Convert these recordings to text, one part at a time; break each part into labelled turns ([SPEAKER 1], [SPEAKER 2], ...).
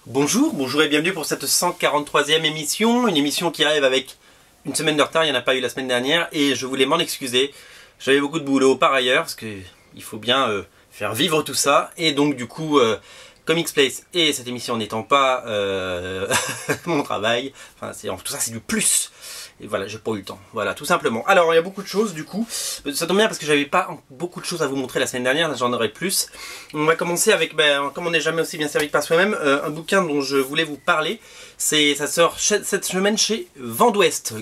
[SPEAKER 1] Bonjour, bonjour et bienvenue pour cette 143e émission, une émission qui arrive avec une semaine de retard, il n'y en a pas eu la semaine dernière et je voulais m'en excuser. J'avais beaucoup de boulot par ailleurs parce qu'il faut bien faire vivre tout ça et donc du coup Comics Place et cette émission n'étant pas mon travail, enfin tout ça c'est du plus. Et voilà, j'ai pas eu le temps. Voilà, tout simplement. Alors, il y a beaucoup de choses du coup. Ça tombe bien parce que j'avais pas beaucoup de choses à vous montrer la semaine dernière, j'en aurai plus. On va commencer avec, comme on n'est jamais aussi bien servi que par soi-même, un bouquin dont je voulais vous parler. Ça sort cette semaine chez Vent d'Ouest.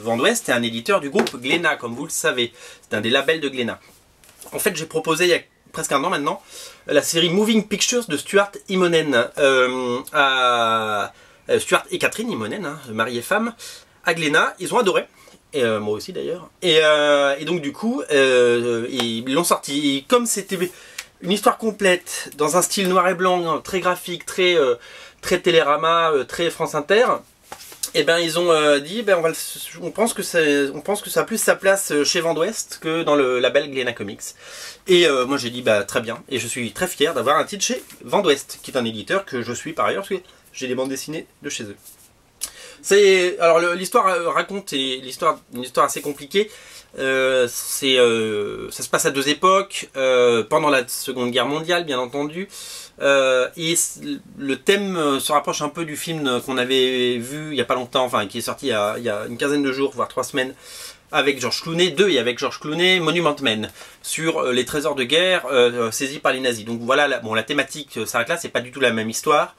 [SPEAKER 1] Vent d'Ouest est un éditeur du groupe Glénat, comme vous le savez. C'est un des labels de Glénat. En fait, j'ai proposé il y a presque un an maintenant la série Moving Pictures de Stuart Immonen à Stuart et Catherine Immonen, hein, mari et femme. À Glénat, ils ont adoré, et moi aussi d'ailleurs, et donc du coup, ils l'ont sorti, et comme c'était une histoire complète, dans un style noir et blanc, très graphique, très Télérama, très France Inter, et ben ils ont dit, on pense que ça a plus sa place chez Vent d'Ouest que dans le label Glénat Comics. Et moi j'ai dit, très bien, et je suis très fier d'avoir un titre chez Vent d'Ouest, qui est un éditeur que je suis par ailleurs, parce que j'ai des bandes dessinées de chez eux. Alors l'histoire raconte une histoire assez compliquée. Ça se passe à deux époques, pendant la Seconde Guerre mondiale bien entendu, et le thème se rapproche un peu du film qu'on avait vu il n'y a pas longtemps, enfin qui est sorti il y a une quinzaine de jours, voire 3 semaines, avec George Clooney, avec George Clooney, Monument Men, sur les trésors de guerre saisis par les nazis. Donc voilà, la thématique s'arrête là, c'est pas du tout la même histoire,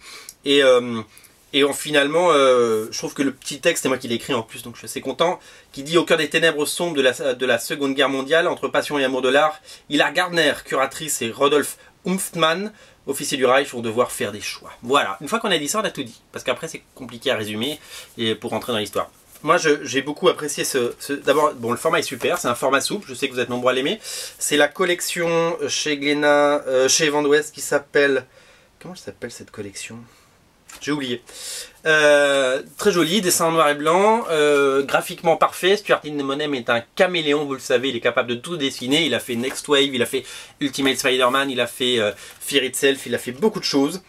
[SPEAKER 1] et finalement, je trouve que le petit texte, c'est moi qui l'ai écrit en plus, donc je suis assez content, qui dit: au cœur des ténèbres sombres de la Seconde Guerre mondiale, entre passion et amour de l'art, Hilar Gardner, curatrice, et Rodolphe Unftmann, officier du Reich, vont devoir faire des choix. Voilà, une fois qu'on a dit ça, on a tout dit, parce qu'après c'est compliqué à résumer et pour rentrer dans l'histoire. Moi j'ai beaucoup apprécié d'abord, bon, le format est super, c'est un format souple, je sais que vous êtes nombreux à l'aimer. C'est la collection chez Glénat, chez Vent d'Ouest, qui s'appelle... Comment s'appelle cette collection ? J'ai oublié. Très joli, dessin en noir et blanc, graphiquement parfait. Stuart Immonen est un caméléon, vous le savez, il est capable de tout dessiner. Il a fait Next Wave, il a fait Ultimate Spider-Man, il a fait Fear Itself, il a fait beaucoup de choses.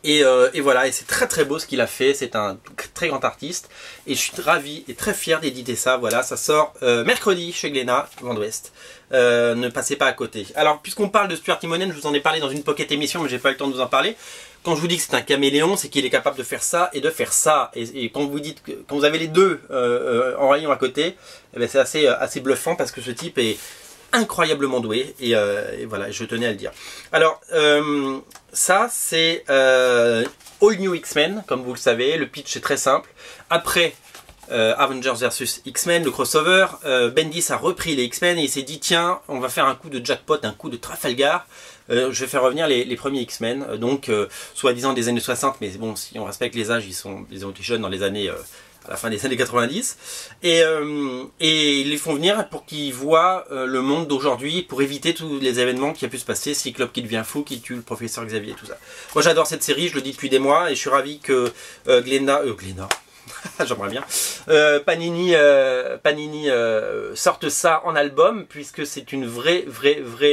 [SPEAKER 1] Et voilà, et c'est très très beau ce qu'il a fait, c'est un très grand artiste. Et je suis ravi et très fier d'éditer ça, voilà, ça sort mercredi chez Glénat, Vent d'Ouest. Ne passez pas à côté. Alors, puisqu'on parle de Stuart Immonen, je vous en ai parlé dans une pocket émission, mais j'ai pas eu le temps de vous en parler. Quand je vous dis que c'est un caméléon, c'est qu'il est capable de faire ça et de faire ça. Et quand vous avez les deux en rayon à côté, eh ben c'est assez bluffant, parce que ce type est incroyablement doué, et voilà, je tenais à le dire. Alors, ça c'est All New X-Men, comme vous le savez, le pitch est très simple. Après Avengers vs X-Men, le crossover, Bendis a repris les X-Men et il s'est dit: tiens, on va faire un coup de jackpot, un coup de Trafalgar. Je vais faire revenir les premiers X-Men, donc soi-disant des années 60, mais bon, si on respecte les âges, ils ont été jeunes dans les années, à la fin des années 90, et ils les font venir pour qu'ils voient le monde d'aujourd'hui, pour éviter tous les événements qui a pu se passer, Cyclope qui devient fou, qui tue le professeur Xavier, tout ça. Moi j'adore cette série, je le dis depuis des mois, et je suis ravi que Glénat, j'aimerais bien, Panini sorte ça en album, puisque c'est une vraie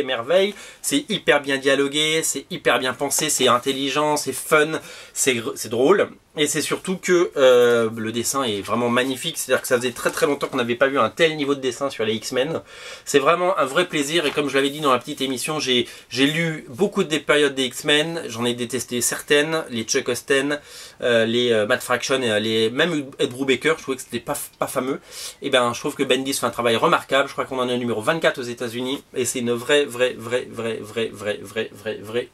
[SPEAKER 1] merveille. C'est hyper bien dialogué, c'est hyper bien pensé, c'est intelligent, c'est fun, c'est drôle. Et c'est surtout que le dessin est vraiment magnifique, c'est-à-dire que ça faisait très longtemps qu'on n'avait pas vu un tel niveau de dessin sur les X-Men. C'est vraiment un vrai plaisir, et comme je l'avais dit dans la petite émission, j'ai lu beaucoup des périodes des X-Men, j'en ai détesté certaines, les Chuck Austen, les Matt Fraction, et même Ed Brubaker, je trouvais que c'était pas fameux. Et ben je trouve que Bendis fait un travail remarquable, je crois qu'on en est au numéro 24 aux États-Unis, et c'est une vraie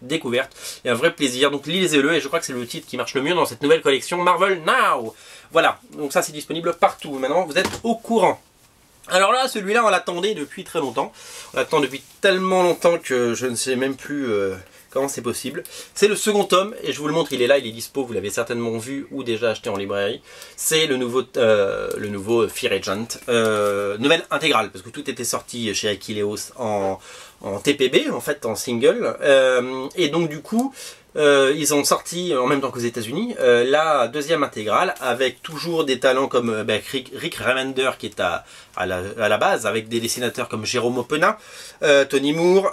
[SPEAKER 1] découverte, et un vrai plaisir. Donc lisez-le, et je crois que c'est le titre qui marche le mieux dans cette nouvelle collection Marvel Now. Voilà, donc ça c'est disponible partout, maintenant vous êtes au courant. Alors là, celui-là, on l'attendait depuis très longtemps. On l'attend depuis tellement longtemps que je ne sais même plus comment c'est possible. C'est le second tome, et je vous le montre, il est là, il est dispo, vous l'avez certainement vu ou déjà acheté en librairie. C'est le nouveau Fear Agent, nouvelle intégrale, parce que tout était sorti chez Akileos en TPB, en fait, en single. Et donc du coup, ils ont sorti en même temps qu'aux États-Unis la deuxième intégrale, avec toujours des talents comme Rick Remender qui est à la base, avec des dessinateurs comme Jérôme Openin, Tony Moore,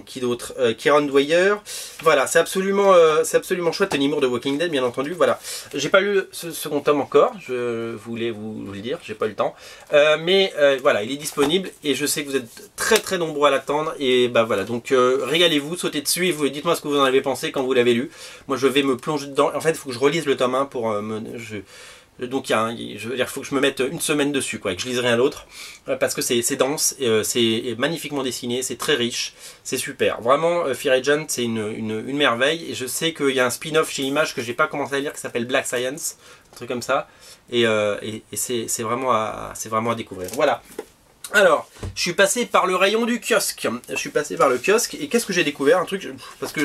[SPEAKER 1] qui d'autre, Kieran Dwyer. Voilà, c'est absolument chouette. Tony Moore de Walking Dead, bien entendu. Voilà, j'ai pas lu ce second tome encore, je voulais vous le dire, j'ai pas eu le temps. Mais voilà, il est disponible et je sais que vous êtes très très nombreux à l'attendre. Et bah voilà, donc régalez-vous, sautez dessus et dites-moi ce que vous en avez pensé quand vous l'avez lu. Moi je vais me plonger dedans. En fait, il faut que je relise le tome 1 pour donc je veux dire, faut que je me mette une semaine dessus, quoi, et que je lise rien d'autre, parce que c'est dense, c'est magnifiquement dessiné, c'est très riche, c'est super. Vraiment, Fear Agent, c'est une merveille, et je sais qu'il y a un spin-off chez Image que j'ai pas commencé à lire qui s'appelle Black Science, un truc comme ça, et c'est vraiment à découvrir. Voilà. Alors, je suis passé par le rayon du kiosque. Je suis passé par le kiosque et qu'est-ce que j'ai découvert? Un truc, parce que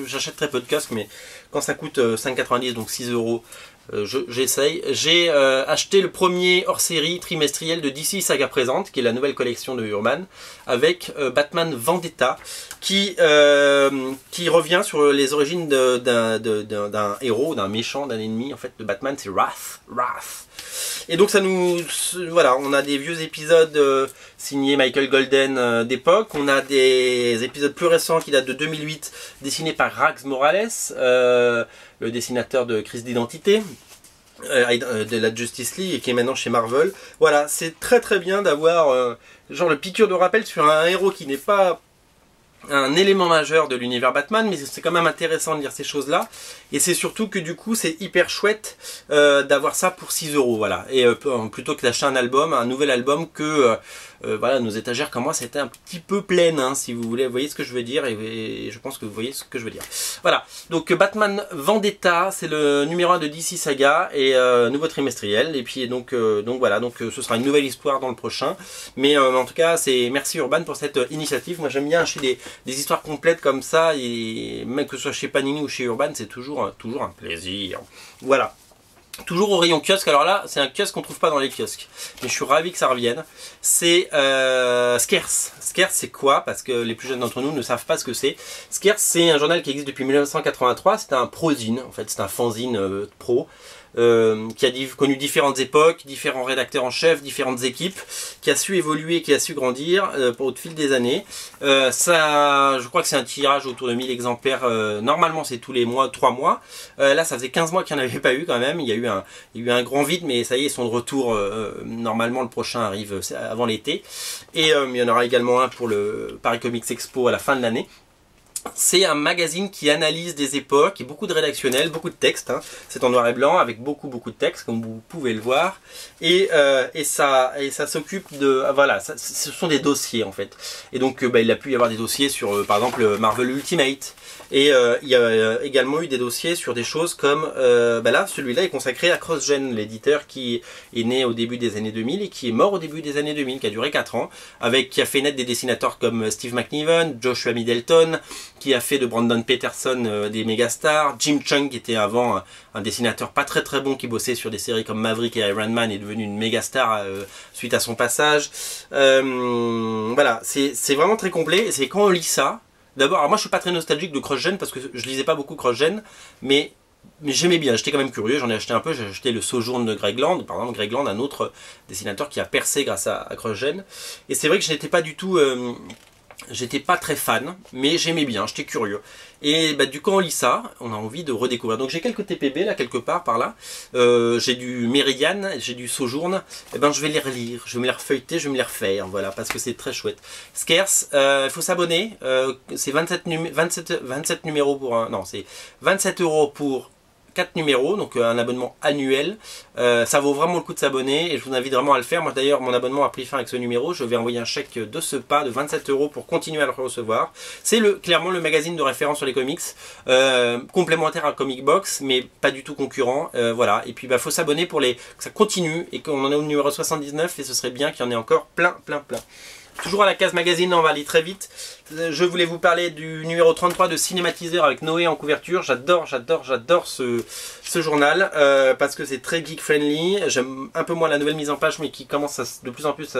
[SPEAKER 1] j'achète très peu de kiosques, mais quand ça coûte 5,90, donc 6 euros, j'essaye. J'ai acheté le premier hors-série trimestriel de DC Saga Présente, qui est la nouvelle collection de Urban, avec Batman Vendetta, qui revient sur les origines d'un héros, d'un méchant, d'un ennemi en fait de Batman, c'est Wrath. Et donc ça voilà, on a des vieux épisodes signés Michael Golden d'époque, on a des épisodes plus récents qui datent de 2008, dessinés par Rags Morales, le dessinateur de Crise d'identité, de la Justice League, et qui est maintenant chez Marvel. Voilà, c'est très très bien d'avoir genre le piqûre de rappel sur un héros qui n'est pas un élément majeur de l'univers Batman, mais c'est quand même intéressant de lire ces choses-là. Et c'est surtout que du coup, c'est hyper chouette d'avoir ça pour 6 euros, voilà. Et plutôt que d'acheter un nouvel album que voilà, nos étagères comme moi, c'était un petit peu pleines, hein, si vous voulez. Vous voyez ce que je veux dire, et je pense que vous voyez ce que je veux dire. Voilà, donc Batman Vendetta, c'est le numéro 1 de DC Saga, et nouveau trimestriel. Et puis donc voilà, donc ce sera une nouvelle histoire dans le prochain. Mais en tout cas, merci Urban pour cette initiative. Moi, j'aime bien acheter des histoires complètes comme ça, et même que ce soit chez Panini ou chez Urban, c'est toujours un plaisir. Voilà. Toujours au rayon kiosque. Alors là, c'est un kiosque qu'on trouve pas dans les kiosques, mais je suis ravi que ça revienne. C'est Scarce. Scarce, c'est quoi? Parce que les plus jeunes d'entre nous ne savent pas ce que c'est. Scarce, c'est un journal qui existe depuis 1983. C'est un prozine, en fait, c'est un fanzine pro. Qui a connu différentes époques, différents rédacteurs en chef, différentes équipes, qui a su évoluer, qui a su grandir au fil des années. Je crois que c'est un tirage autour de 1000 exemplaires. Normalement, c'est tous les mois, 3 mois. Là, ça faisait 15 mois qu'il n'y en avait pas eu quand même. Il y a eu un grand vide, mais ça y est, ils sont de retour. Normalement, le prochain arrive avant l'été. Et il y en aura également un pour le Paris Comics Expo à la fin de l'année. C'est un magazine qui analyse des époques et beaucoup de rédactionnels, beaucoup de textes. Hein. C'est en noir et blanc avec beaucoup de textes, comme vous pouvez le voir. Et ça s'occupe de... Voilà, ce sont des dossiers en fait. Et donc il a pu y avoir des dossiers sur par exemple Marvel Ultimate. Et il y a également eu des dossiers sur des choses comme... là, celui-là est consacré à CrossGen, l'éditeur qui est né au début des années 2000 et qui est mort au début des années 2000, qui a duré 4 ans, qui a fait naître des dessinateurs comme Steve McNiven, Joshua Middleton, qui a fait de Brandon Peterson des mégastars. Jim Chung, qui était avant un dessinateur pas très bon, qui bossait sur des séries comme Maverick et Iron Man, est devenu une mégastar suite à son passage. Voilà, c'est vraiment très complet. Et c'est quand on lit ça, d'abord, alors moi je suis pas très nostalgique de CrossGen parce que je lisais pas beaucoup CrossGen, mais j'aimais bien, j'étais quand même curieux, j'en ai acheté un peu. J'ai acheté le Sojourn de Greg Land, par exemple. Greg Land, un autre dessinateur qui a percé grâce à CrossGen. Et c'est vrai que je n'étais pas du tout... j'étais pas très fan, mais j'aimais bien, j'étais curieux. Et du coup on lit ça, on a envie de redécouvrir. Donc j'ai quelques TPB là, quelque part par là. J'ai du Meridian, j'ai du Sojourn. Et je vais les relire, je vais me les refeuilleter, je vais me les refaire. Voilà, parce que c'est très chouette. Scarce, il faut s'abonner. C'est 27 numéros pour un... Non, c'est 27 € pour 4 numéros, donc un abonnement annuel. Ça vaut vraiment le coup de s'abonner et je vous invite vraiment à le faire. Moi d'ailleurs, mon abonnement a pris fin avec ce numéro. Je vais envoyer un chèque de ce pas de 27 € pour continuer à le recevoir. C'est clairement le magazine de référence sur les comics, complémentaire à Comic Box, mais pas du tout concurrent. Voilà, et puis faut s'abonner pour que ça continue et qu'on en est au numéro 79 et ce serait bien qu'il y en ait encore plein. Toujours à la case magazine, on va aller très vite. Je voulais vous parler du numéro 33 de Cinématiseur avec Noé en couverture. J'adore ce journal parce que c'est très geek friendly. J'aime un peu moins la nouvelle mise en page, mais qui commence de plus en plus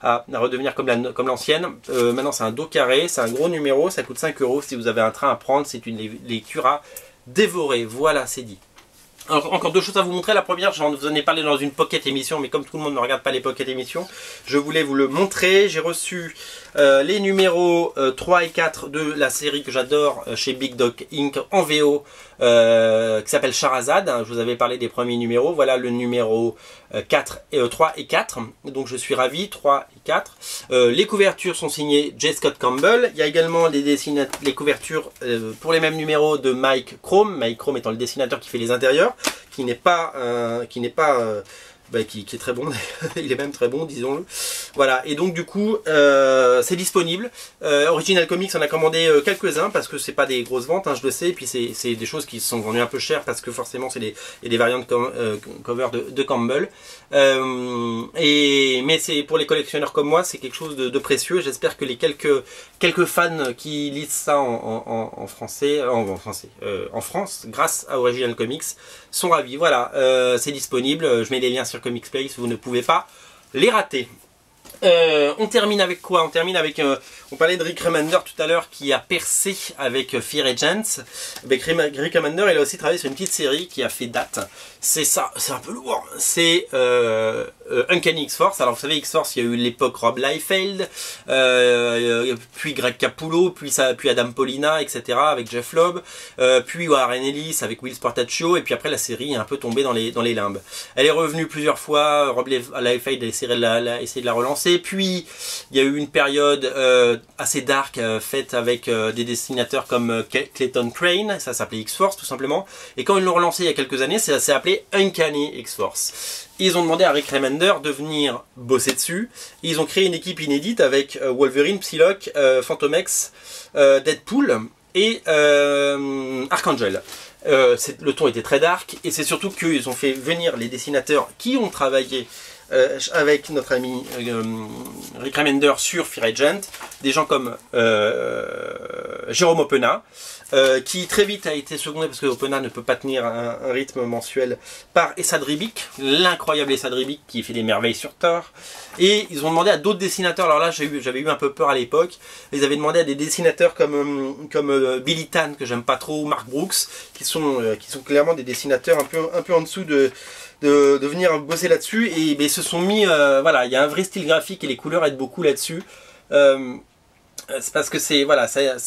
[SPEAKER 1] à redevenir comme l'ancienne. Maintenant c'est un dos carré, c'est un gros numéro, ça coûte 5 €. Si vous avez un train à prendre, c'est une lecture à dévorer. Voilà, c'est dit. Alors, encore deux choses à vous montrer. La première, j'en vous en ai parlé dans une pocket émission, mais comme tout le monde ne regarde pas les pocket émissions, je voulais vous le montrer. J'ai reçu les numéros 3 et 4 de la série que j'adore chez Big Dog Inc. en VO, qui s'appelle Charazade. Je vous avais parlé des premiers numéros. Voilà le numéro 3 et 4. Donc je suis ravi, 3 et 4. Les couvertures sont signées J. Scott Campbell. Il y a également les couvertures pour les mêmes numéros de Mike Krome. Mike Krome étant le dessinateur qui fait les intérieurs, qui est très bon, il est même très bon, disons-le. Voilà, et donc du coup, c'est disponible. Original Comics en a commandé quelques-uns, parce que c'est pas des grosses ventes, hein, je le sais, et puis c'est des choses qui sont vendues un peu chères, parce que forcément c'est des variantes cover de Campbell. Mais c'est pour les collectionneurs comme moi, c'est quelque chose de précieux. J'espère que les quelques fans qui lisent ça en France, grâce à Original Comics, sont ravis. Voilà, c'est disponible. Je mets les liens sur Comics Place, vous ne pouvez pas les rater. On termine avec quoi? On termine avec... on parlait de Rick Remender tout à l'heure qui a percé avec Fear Agents. Avec Rick Remender, il a aussi travaillé sur une petite série qui a fait date. C'est ça, c'est un peu lourd. C'est Uncanny X-Force. Alors vous savez, X-Force, il y a eu l'époque Rob Liefeld, puis Greg Capullo, puis Adam Paulina, etc. avec Jeff Loeb, puis Warren Ellis avec Will Portaccio, et puis après la série est un peu tombée dans les limbes. Elle est revenue plusieurs fois, Rob Liefeld a essayé de la relancer, puis il y a eu une période assez dark faite avec des dessinateurs comme Clayton Crane, ça s'appelait X-Force tout simplement, et quand ils l'ont relancé il y a quelques années, ça s'est appelé Uncanny X-Force. Ils ont demandé à Rick Remender de venir bosser dessus. Ils ont créé une équipe inédite avec Wolverine, Psylocke, Fantomex, Deadpool et Archangel. Le ton était très dark et c'est surtout qu'ils ont fait venir les dessinateurs qui ont travaillé avec notre ami Rick Remender sur Fear Agent, des gens comme Jérôme Opena, qui très vite a été secondé parce que Opena ne peut pas tenir un rythme mensuel, par Esad Ribic, l'incroyable Esad Ribic qui fait des merveilles sur Thor. Et ils ont demandé à d'autres dessinateurs, alors là j'avais eu un peu peur à l'époque, ils avaient demandé à des dessinateurs comme Billy Tan, que j'aime pas trop, ou Mark Brooks, qui sont clairement des dessinateurs un peu en dessous de venir bosser là-dessus, et ils se sont mis, voilà, il y a un vrai style graphique et les couleurs aident beaucoup là-dessus. C'est parce que c'est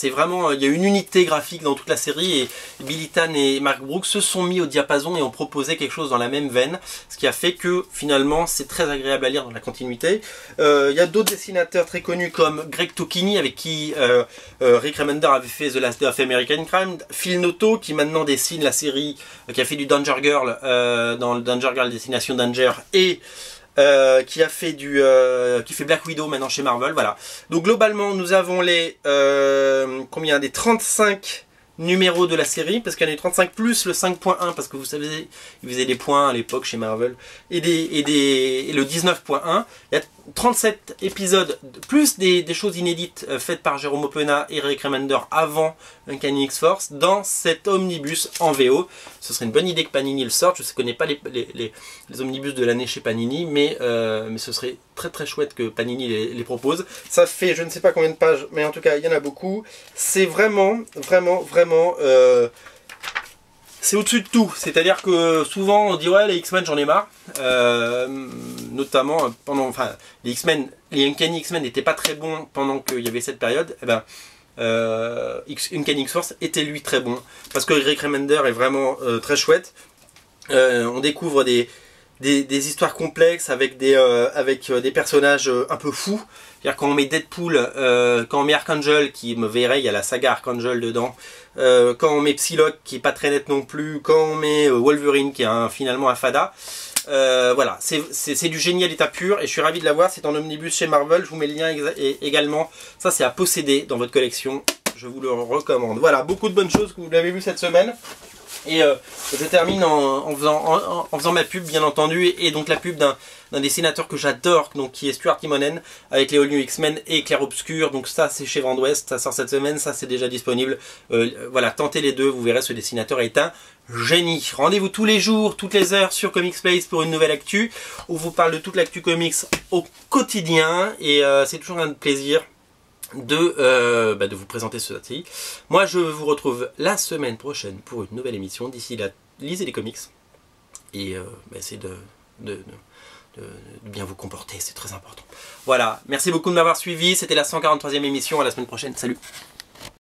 [SPEAKER 1] vraiment, il y a une unité graphique dans toute la série, et Billy Tan et Mark Brooks se sont mis au diapason et ont proposé quelque chose dans la même veine, ce qui a fait que finalement c'est très agréable à lire dans la continuité. Il y a d'autres dessinateurs très connus comme Greg Tocchini, avec qui Rick Remender avait fait The Last Day of American Crime, Phil Noto qui maintenant dessine la série, qui a fait du Danger Girl dans le Danger Girl Destination Danger, et qui fait Black Widow maintenant chez Marvel, voilà. Donc globalement nous avons les des 35 numéros de la série, parce qu'il y en a 35 plus le 5.1, parce que vous savez, ils faisaient des points à l'époque chez Marvel, et le 19.1. Il y a 37 épisodes, plus des choses inédites faites par Jérôme Opena et Rick Remender avant Uncanny X-Force, dans cet omnibus en VO. Ce serait une bonne idée que Panini le sorte. Je ne connais pas les omnibus de l'année chez Panini, mais ce serait très très chouette que Panini les propose. Ça fait je ne sais pas combien de pages, mais en tout cas il y en a beaucoup. C'est vraiment c'est au-dessus de tout, c'est-à-dire que souvent on dit ouais les X-Men j'en ai marre, notamment les X-Men, les Uncanny X-Men n'étaient pas très bons pendant qu'il y avait cette période, et Uncanny X-Force était lui très bon, parce que Rick Remender est vraiment très chouette. On découvre des histoires complexes avec des personnages un peu fous. C'est-à-dire quand on met Deadpool, quand on met Archangel, qui me verrait, il y a la saga Archangel dedans, quand on met Psylocke, qui est pas très net non plus, quand on met Wolverine, qui est finalement un fada, voilà, c'est du génie à l'état pur, et je suis ravi de l'avoir. C'est en omnibus chez Marvel, je vous mets le lien également. Ça c'est à posséder dans votre collection, je vous le recommande. Voilà, beaucoup de bonnes choses que vous l'avez vu cette semaine. Et je termine en faisant ma pub, bien entendu, et donc la pub d'un dessinateur que j'adore, donc qui est Stuart Timonen, avec les All New X-Men et Clair Obscur. Donc ça c'est chez Vent d'Ouest, ça sort cette semaine, ça c'est déjà disponible. Voilà, tentez les deux, vous verrez, ce dessinateur est un génie. Rendez-vous tous les jours, toutes les heures sur Comics Place pour une nouvelle actu, où on vous parle de toute l'actu comics au quotidien, et c'est toujours un plaisir de vous présenter ceci. Moi je vous retrouve la semaine prochaine pour une nouvelle émission. D'ici là, lisez les comics et essayez de bien vous comporter, c'est très important. Voilà, merci beaucoup de m'avoir suivi, c'était la 143e émission, à la semaine prochaine, salut.